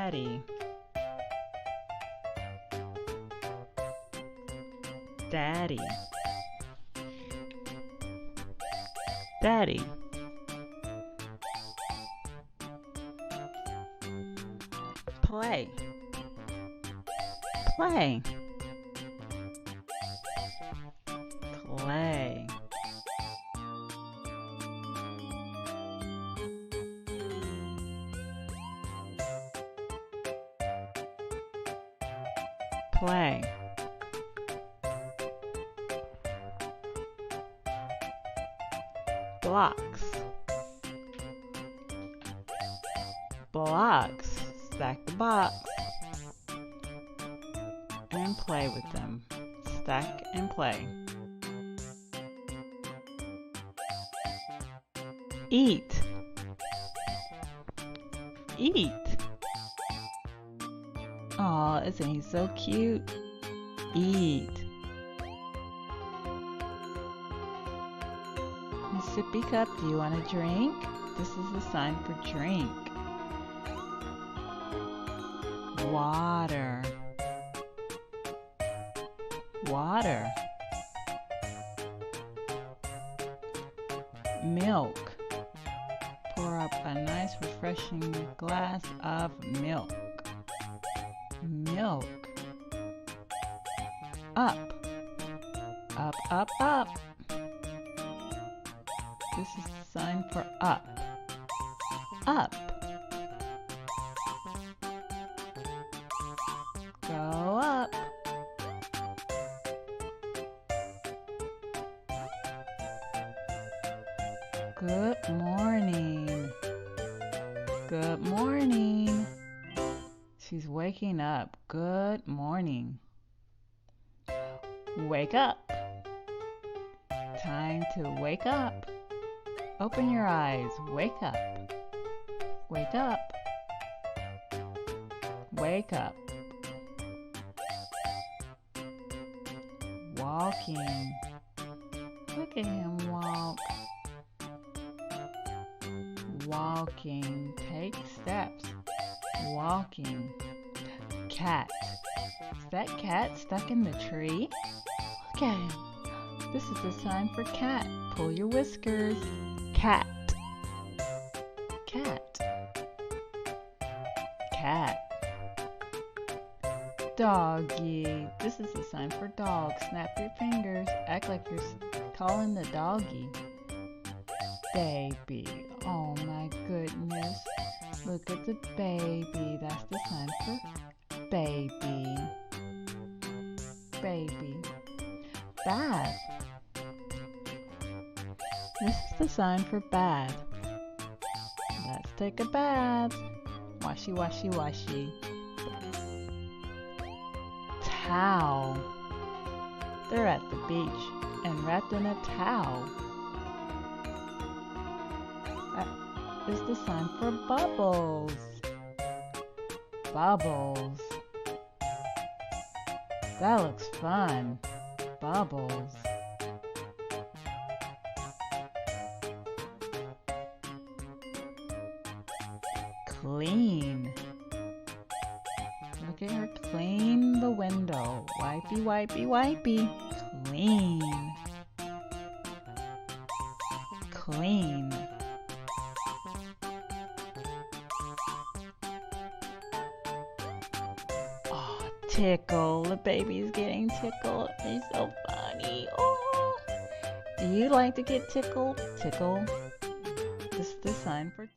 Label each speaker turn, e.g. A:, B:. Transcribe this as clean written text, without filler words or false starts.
A: Daddy. Daddy. Daddy. Play. Play. Play. Play. Blocks. Blocks. Stack the box and play with them. Stack and play. Eat. Eat. Aw, isn't he so cute? Eat. Sippy cup, do you want a drink? This is the sign for drink. Water. Water. Milk. Pour up a nice refreshing glass of milk. Milk. Up. Up, up, up. This is the sign for up. Up. Go up. Good morning. Good morning. She's waking up. Good morning. Wake up. Time to wake up. Open your eyes. Wake up. Wake up. Wake up. Walking. Look at him walk. Walking. Take steps. Walking. Cat. Is that cat stuck in the tree? Look at him. This is the sign for cat. Pull your whiskers. Cat. Cat. Cat. Doggy. This is the sign for dog. Snap your fingers. Act like you're calling the doggy. Baby. Oh my goodness. Look at the baby. That's the sign for baby. Baby. Bath. This is the sign for bath. Let's take a bath. Washy, washy, washy. Towel. They're at the beach and wrapped in a towel. That is the sign for bubbles. Bubbles. That looks fun. Bubbles. Clean. Look at her clean the window. Wipey, wipey, wipey. Clean. Clean. Oh, tickle. The baby's getting tickled. He's so funny. Oh. Do you like to get tickled? Tickle. This is the sign for